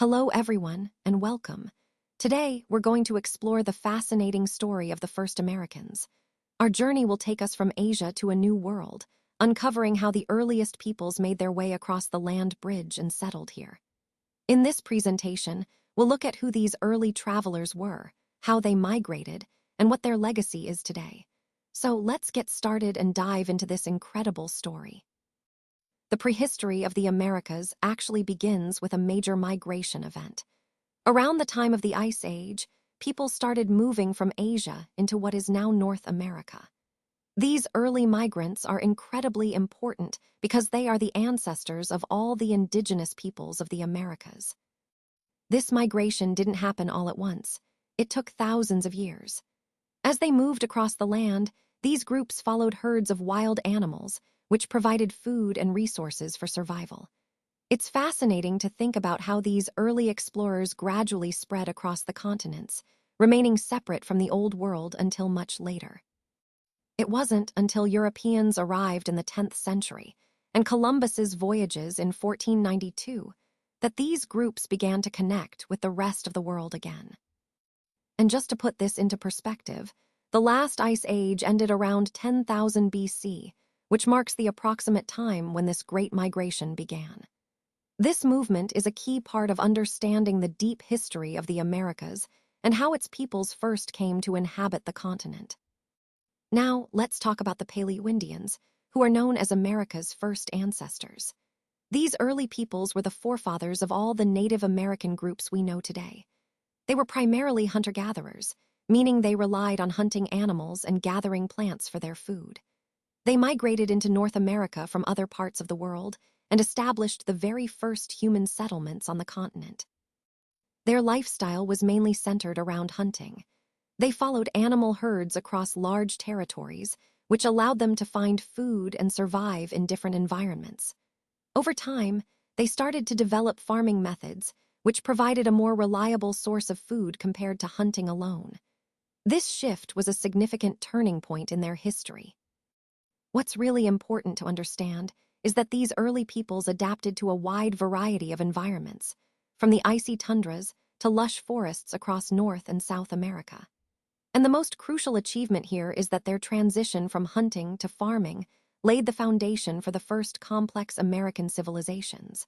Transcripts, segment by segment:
Hello, everyone, and welcome. Today, we're going to explore the fascinating story of the first Americans. Our journey will take us from Asia to a new world, uncovering how the earliest peoples made their way across the land bridge and settled here. In this presentation, we'll look at who these early travelers were, how they migrated, and what their legacy is today. So let's get started and dive into this incredible story. The prehistory of the Americas actually begins with a major migration event. Around the time of the Ice Age, people started moving from Asia into what is now North America. These early migrants are incredibly important because they are the ancestors of all the indigenous peoples of the Americas. This migration didn't happen all at once. It took thousands of years. As they moved across the land, these groups followed herds of wild animals, which provided food and resources for survival. It's fascinating to think about how these early explorers gradually spread across the continents, remaining separate from the Old World until much later. It wasn't until Europeans arrived in the 10th century and Columbus's voyages in 1492 that these groups began to connect with the rest of the world again. And just to put this into perspective, the last ice age ended around 10,000 BC, which marks the approximate time when this great migration began. This movement is a key part of understanding the deep history of the Americas and how its peoples first came to inhabit the continent. Now, let's talk about the Paleo-Indians, who are known as America's first ancestors. These early peoples were the forefathers of all the Native American groups we know today. They were primarily hunter-gatherers, meaning they relied on hunting animals and gathering plants for their food. They migrated into North America from other parts of the world and established the very first human settlements on the continent. Their lifestyle was mainly centered around hunting. They followed animal herds across large territories, which allowed them to find food and survive in different environments. Over time, they started to develop farming methods, which provided a more reliable source of food compared to hunting alone. This shift was a significant turning point in their history. What's really important to understand is that these early peoples adapted to a wide variety of environments, from the icy tundras to lush forests across North and South America. And the most crucial achievement here is that their transition from hunting to farming laid the foundation for the first complex American civilizations.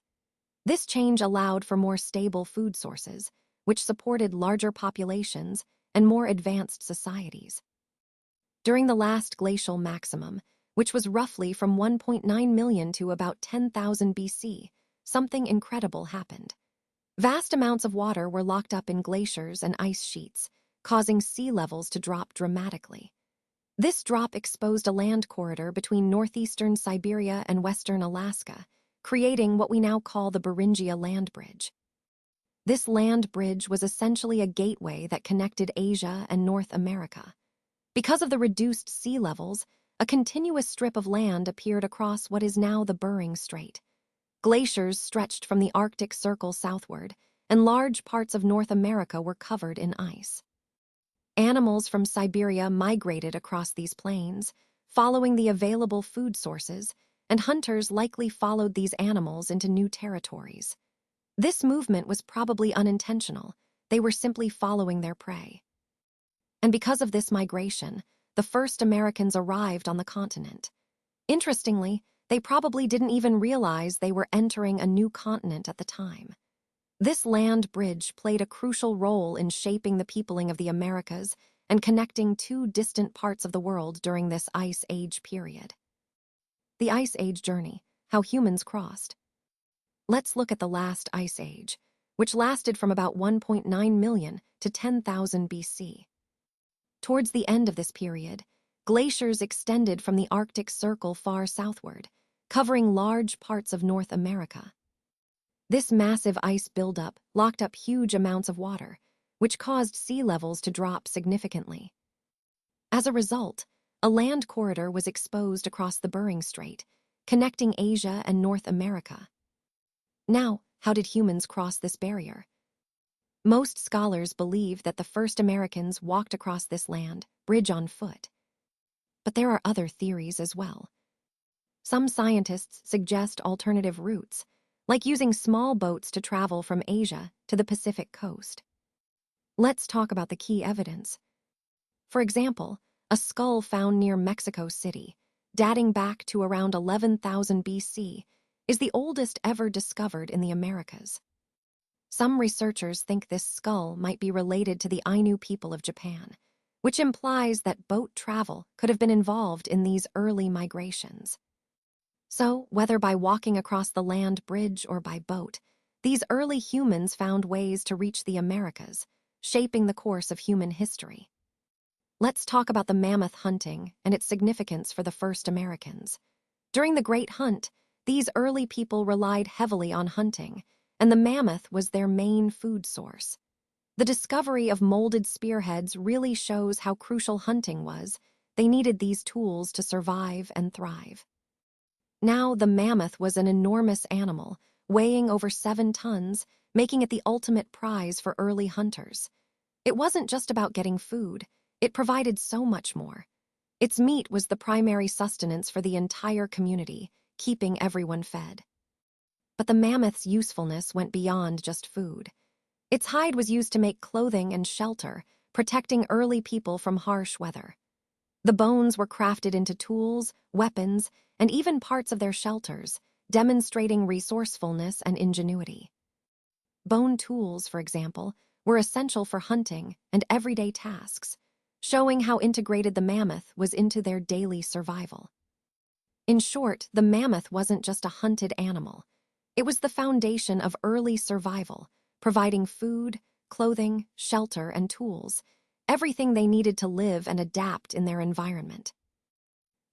This change allowed for more stable food sources, which supported larger populations and more advanced societies. During the last glacial maximum, which was roughly from 1.9 million to about 10,000 BC, something incredible happened. Vast amounts of water were locked up in glaciers and ice sheets, causing sea levels to drop dramatically. This drop exposed a land corridor between northeastern Siberia and western Alaska, creating what we now call the Beringia Land Bridge. This land bridge was essentially a gateway that connected Asia and North America. Because of the reduced sea levels, a continuous strip of land appeared across what is now the Bering Strait. Glaciers stretched from the Arctic Circle southward, and large parts of North America were covered in ice. Animals from Siberia migrated across these plains, following the available food sources, and hunters likely followed these animals into new territories. This movement was probably unintentional. They were simply following their prey. And because of this migration, the first Americans arrived on the continent. Interestingly, they probably didn't even realize they were entering a new continent at the time. This land bridge played a crucial role in shaping the peopling of the Americas and connecting two distant parts of the world during this Ice Age period. The Ice Age journey, how humans crossed. Let's look at the last Ice Age, which lasted from about 1.9 million to 10,000 BC. Towards the end of this period, glaciers extended from the Arctic Circle far southward, covering large parts of North America. This massive ice buildup locked up huge amounts of water, which caused sea levels to drop significantly. As a result, a land corridor was exposed across the Bering Strait, connecting Asia and North America. Now, how did humans cross this barrier? Most scholars believe that the first Americans walked across this land bridge on foot. But there are other theories as well. Some scientists suggest alternative routes, like using small boats to travel from Asia to the Pacific coast. Let's talk about the key evidence. For example, a skull found near Mexico City, dating back to around 11,000 BC, is the oldest ever discovered in the Americas. Some researchers think this skull might be related to the Ainu people of Japan, which implies that boat travel could have been involved in these early migrations. So, whether by walking across the land bridge or by boat, these early humans found ways to reach the Americas, shaping the course of human history. Let's talk about the mammoth hunting and its significance for the first Americans. During the Great Hunt, these early people relied heavily on hunting, and the mammoth was their main food source. The discovery of molded spearheads really shows how crucial hunting was. They needed these tools to survive and thrive. Now, the mammoth was an enormous animal, weighing over 7 tons, making it the ultimate prize for early hunters. It wasn't just about getting food, it provided so much more. Its meat was the primary sustenance for the entire community, keeping everyone fed. But the mammoth's usefulness went beyond just food. Its hide was used to make clothing and shelter, protecting early people from harsh weather. The bones were crafted into tools, weapons, and even parts of their shelters, demonstrating resourcefulness and ingenuity. Bone tools, for example, were essential for hunting and everyday tasks, showing how integrated the mammoth was into their daily survival. In short, the mammoth wasn't just a hunted animal. It was the foundation of early survival, providing food, clothing, shelter, and tools, everything they needed to live and adapt in their environment.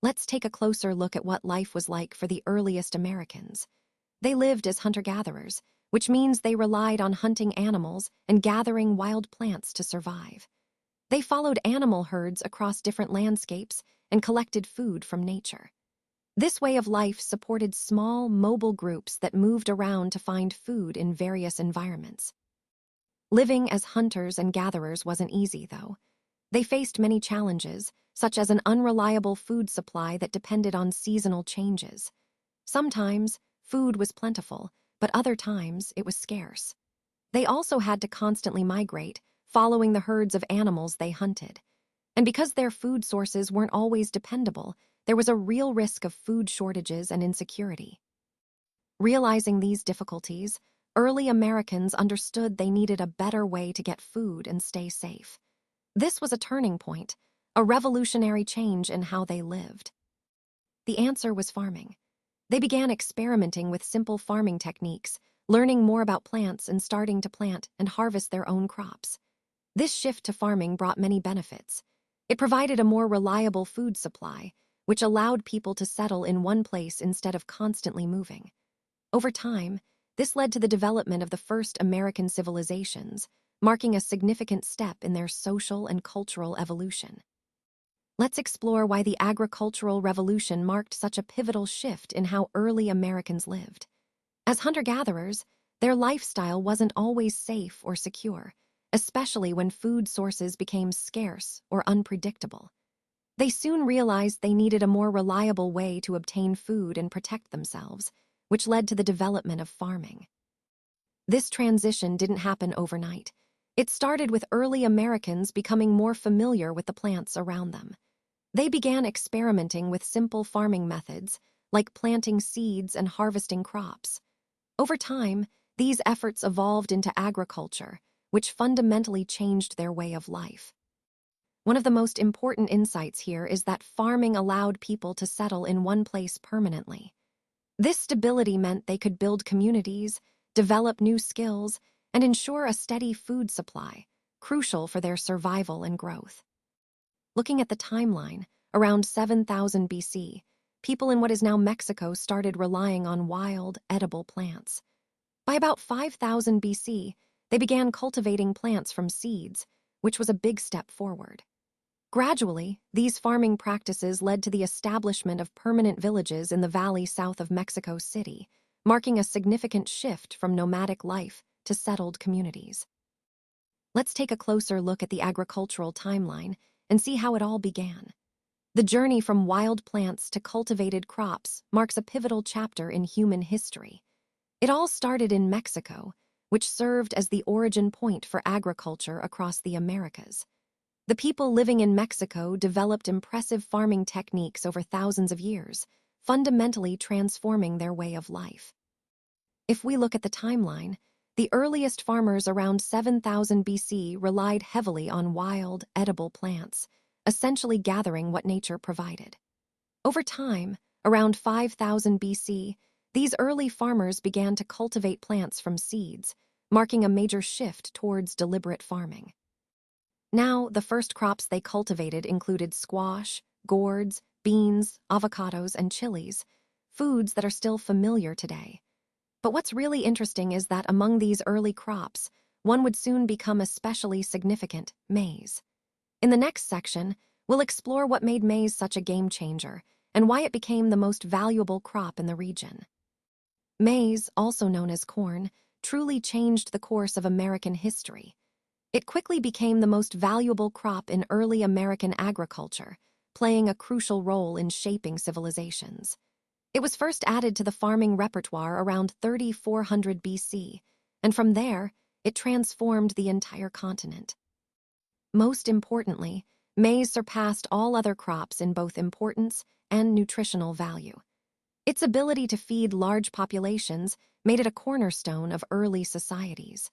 Let's take a closer look at what life was like for the earliest Americans. They lived as hunter-gatherers, which means they relied on hunting animals and gathering wild plants to survive. They followed animal herds across different landscapes and collected food from nature. This way of life supported small, mobile groups that moved around to find food in various environments. Living as hunters and gatherers wasn't easy, though. They faced many challenges, such as an unreliable food supply that depended on seasonal changes. Sometimes, food was plentiful, but other times it was scarce. They also had to constantly migrate, following the herds of animals they hunted. And because their food sources weren't always dependable, there was a real risk of food shortages and insecurity. Realizing these difficulties, early Americans understood they needed a better way to get food and stay safe. This was a turning point, a revolutionary change in how they lived. The answer was farming. They began experimenting with simple farming techniques, learning more about plants and starting to plant and harvest their own crops. This shift to farming brought many benefits. It provided a more reliable food supply, which allowed people to settle in one place instead of constantly moving. Over time, this led to the development of the first American civilizations, marking a significant step in their social and cultural evolution. Let's explore why the agricultural revolution marked such a pivotal shift in how early Americans lived. As hunter-gatherers, their lifestyle wasn't always safe or secure, especially when food sources became scarce or unpredictable. They soon realized they needed a more reliable way to obtain food and protect themselves, which led to the development of farming. This transition didn't happen overnight. It started with early Americans becoming more familiar with the plants around them. They began experimenting with simple farming methods, like planting seeds and harvesting crops. Over time, these efforts evolved into agriculture, which fundamentally changed their way of life. One of the most important insights here is that farming allowed people to settle in one place permanently. This stability meant they could build communities, develop new skills, and ensure a steady food supply, crucial for their survival and growth. Looking at the timeline, around 7,000 BC, people in what is now Mexico started relying on wild, edible plants. By about 5,000 BC, they began cultivating plants from seeds, which was a big step forward. Gradually, these farming practices led to the establishment of permanent villages in the valley south of Mexico City, marking a significant shift from nomadic life to settled communities. Let's take a closer look at the agricultural timeline and see how it all began. The journey from wild plants to cultivated crops marks a pivotal chapter in human history. It all started in Mexico, which served as the origin point for agriculture across the Americas. The people living in Mexico developed impressive farming techniques over thousands of years, fundamentally transforming their way of life. If we look at the timeline, the earliest farmers around 7000 BC relied heavily on wild, edible plants, essentially gathering what nature provided. Over time, around 5000 BC, these early farmers began to cultivate plants from seeds, marking a major shift towards deliberate farming. Now, the first crops they cultivated included squash, gourds, beans, avocados, and chilies, foods that are still familiar today. But what's really interesting is that among these early crops, one would soon become especially significant: maize. In the next section, we'll explore what made maize such a game changer and why it became the most valuable crop in the region. Maize, also known as corn, truly changed the course of American history. It quickly became the most valuable crop in early American agriculture, playing a crucial role in shaping civilizations. It was first added to the farming repertoire around 3400 BC, and from there, it transformed the entire continent. Most importantly, maize surpassed all other crops in both importance and nutritional value. Its ability to feed large populations made it a cornerstone of early societies.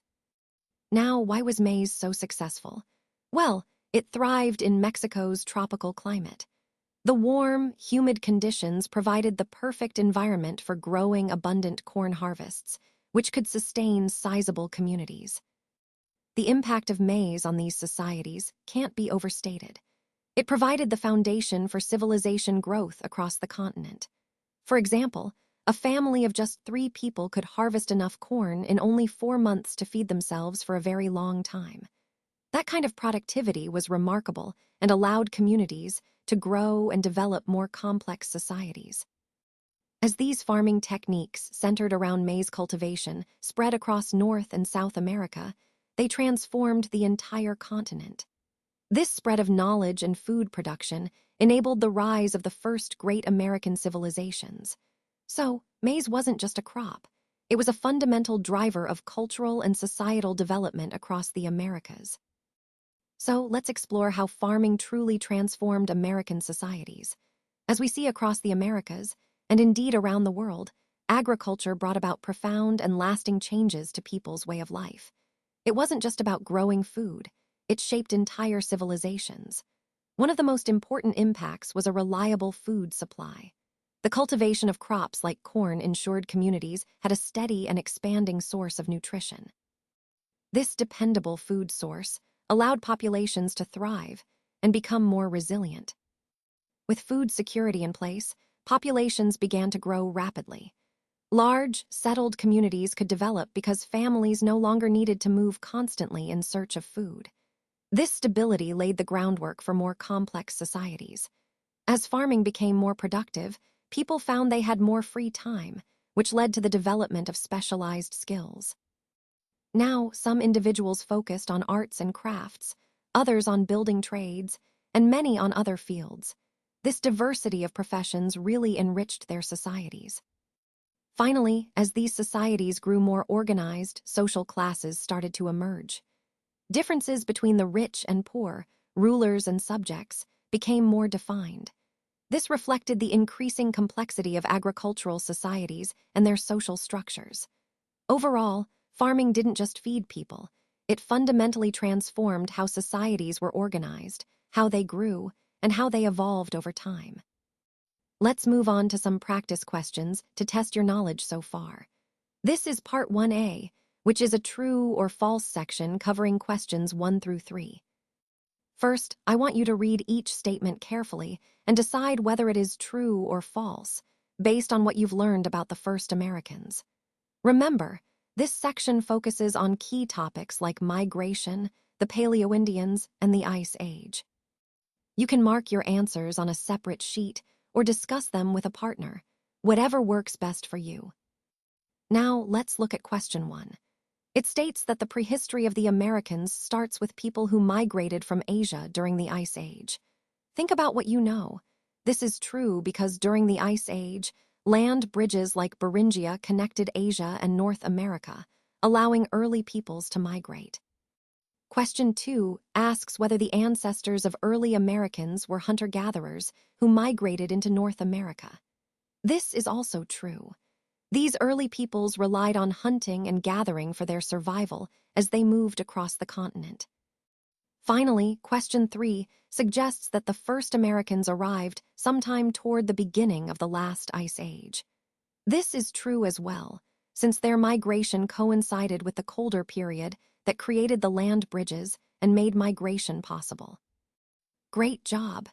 Now, why was maize so successful? Well, it thrived in Mexico's tropical climate. The warm, humid conditions provided the perfect environment for growing abundant corn harvests, which could sustain sizable communities. The impact of maize on these societies can't be overstated. It provided the foundation for civilization growth across the continent. For example, a family of just 3 people could harvest enough corn in only 4 months to feed themselves for a very long time. That kind of productivity was remarkable and allowed communities to grow and develop more complex societies. As these farming techniques centered around maize cultivation spread across North and South America, they transformed the entire continent. This spread of knowledge and food production enabled the rise of the first great American civilizations. So, maize wasn't just a crop. It was a fundamental driver of cultural and societal development across the Americas. So, let's explore how farming truly transformed American societies. As we see across the Americas, and indeed around the world, agriculture brought about profound and lasting changes to people's way of life. It wasn't just about growing food. It shaped entire civilizations. One of the most important impacts was a reliable food supply. The cultivation of crops like corn ensured communities had a steady and expanding source of nutrition. This dependable food source allowed populations to thrive and become more resilient. With food security in place, populations began to grow rapidly. Large, settled communities could develop because families no longer needed to move constantly in search of food. This stability laid the groundwork for more complex societies. As farming became more productive, people found they had more free time, which led to the development of specialized skills. Now, some individuals focused on arts and crafts, others on building trades, and many on other fields. This diversity of professions really enriched their societies. Finally, as these societies grew more organized, social classes started to emerge. Differences between the rich and poor, rulers and subjects, became more defined. This reflected the increasing complexity of agricultural societies and their social structures. Overall, farming didn't just feed people. It fundamentally transformed how societies were organized, how they grew, and how they evolved over time. Let's move on to some practice questions to test your knowledge so far. This is Part 1A, which is a true or false section covering questions 1 through 3. First, I want you to read each statement carefully and decide whether it is true or false, based on what you've learned about the first Americans. Remember, this section focuses on key topics like migration, the Paleo-Indians, and the Ice Age. You can mark your answers on a separate sheet or discuss them with a partner, whatever works best for you. Now, let's look at question 1. It states that the prehistory of the Americans starts with people who migrated from Asia during the Ice Age. Think about what you know. This is true because during the Ice Age, Land bridges like Beringia connected Asia and North America, allowing early peoples to migrate. Question 2 asks whether the ancestors of early Americans were hunter-gatherers who migrated into North America. This is also true. These early peoples relied on hunting and gathering for their survival as they moved across the continent. Finally, question 3 suggests that the first Americans arrived sometime toward the beginning of the last ice age. This is true as well, since their migration coincided with the colder period that created the land bridges and made migration possible. Great job!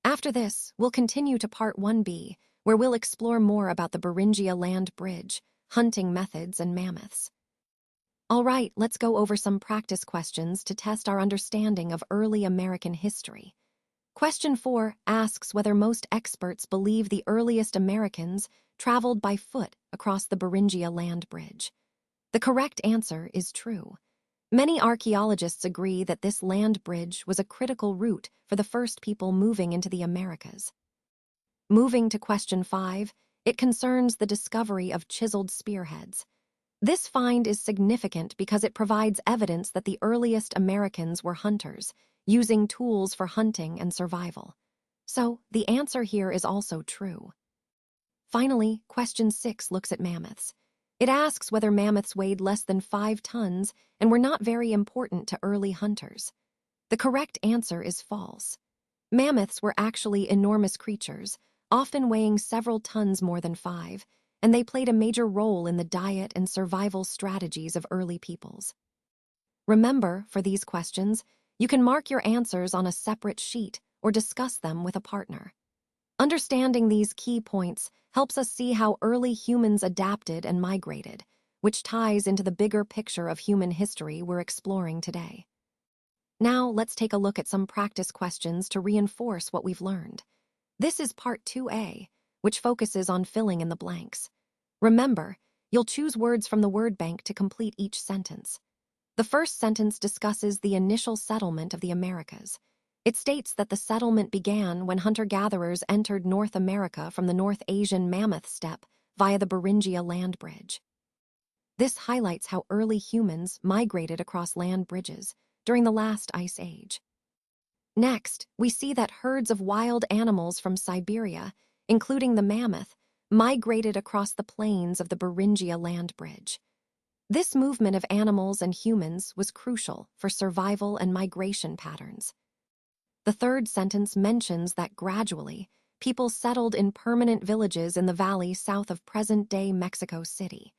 After this, we'll continue to Part 1B, where we'll explore more about the Beringia Land Bridge, hunting methods, and mammoths. All right, let's go over some practice questions to test our understanding of early American history. Question 4 asks whether most experts believe the earliest Americans traveled by foot across the Beringia Land Bridge. The correct answer is true. Many archaeologists agree that this land bridge was a critical route for the first people moving into the Americas. Moving to question 5, it concerns the discovery of chiseled spearheads. This find is significant because it provides evidence that the earliest Americans were hunters, using tools for hunting and survival. So, the answer here is also true. Finally, question 6 looks at mammoths. It asks whether mammoths weighed less than 5 tons and were not very important to early hunters. The correct answer is false. Mammoths were actually enormous creatures, often weighing several tons more than 5, and they played a major role in the diet and survival strategies of early peoples. Remember, for these questions, you can mark your answers on a separate sheet or discuss them with a partner. Understanding these key points helps us see how early humans adapted and migrated, which ties into the bigger picture of human history we're exploring today. Now, let's take a look at some practice questions to reinforce what we've learned. This is Part 2A, which focuses on filling in the blanks. Remember, you'll choose words from the word bank to complete each sentence. The first sentence discusses the initial settlement of the Americas. It states that the settlement began when hunter-gatherers entered North America from the North Asian Mammoth steppe via the Beringia Land Bridge. This highlights how early humans migrated across land bridges during the last ice age. Next, we see that herds of wild animals from Siberia, including the mammoth, migrated across the plains of the Beringia Land Bridge. This movement of animals and humans was crucial for survival and migration patterns. The third sentence mentions that gradually, people settled in permanent villages in the valley south of present-day Mexico City.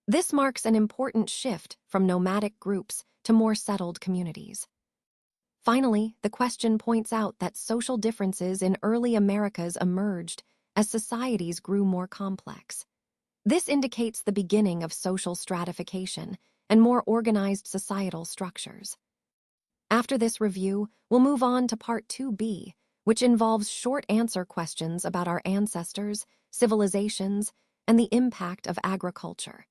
This marks an important shift from nomadic groups to more settled communities. Finally, the question points out that social differences in early Americas emerged as societies grew more complex. This indicates the beginning of social stratification and more organized societal structures. After this review, we'll move on to Part 2B, which involves short answer questions about our ancestors, civilizations, and the impact of agriculture.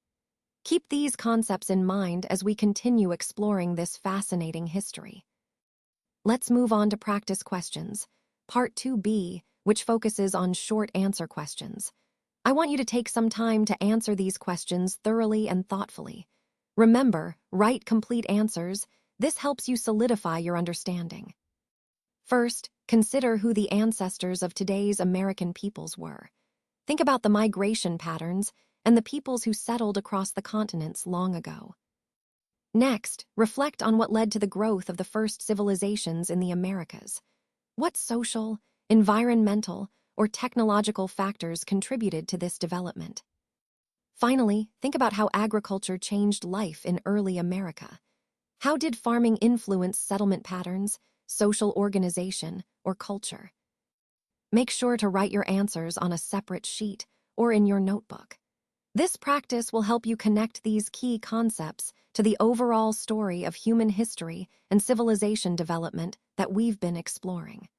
Keep these concepts in mind as we continue exploring this fascinating history. Let's move on to practice questions. Part 2B, which focuses on short answer questions. I want you to take some time to answer these questions thoroughly and thoughtfully. Remember, write complete answers. This helps you solidify your understanding. First, consider who the ancestors of today's American peoples were. Think about the migration patterns and the peoples who settled across the continents long ago. Next, reflect on what led to the growth of the first civilizations in the Americas. What social, environmental, or technological factors contributed to this development? Finally, think about how agriculture changed life in early America. How did farming influence settlement patterns, social organization, or culture? Make sure to write your answers on a separate sheet or in your notebook. This practice will help you connect these key concepts to the overall story of human history and civilization development that we've been exploring.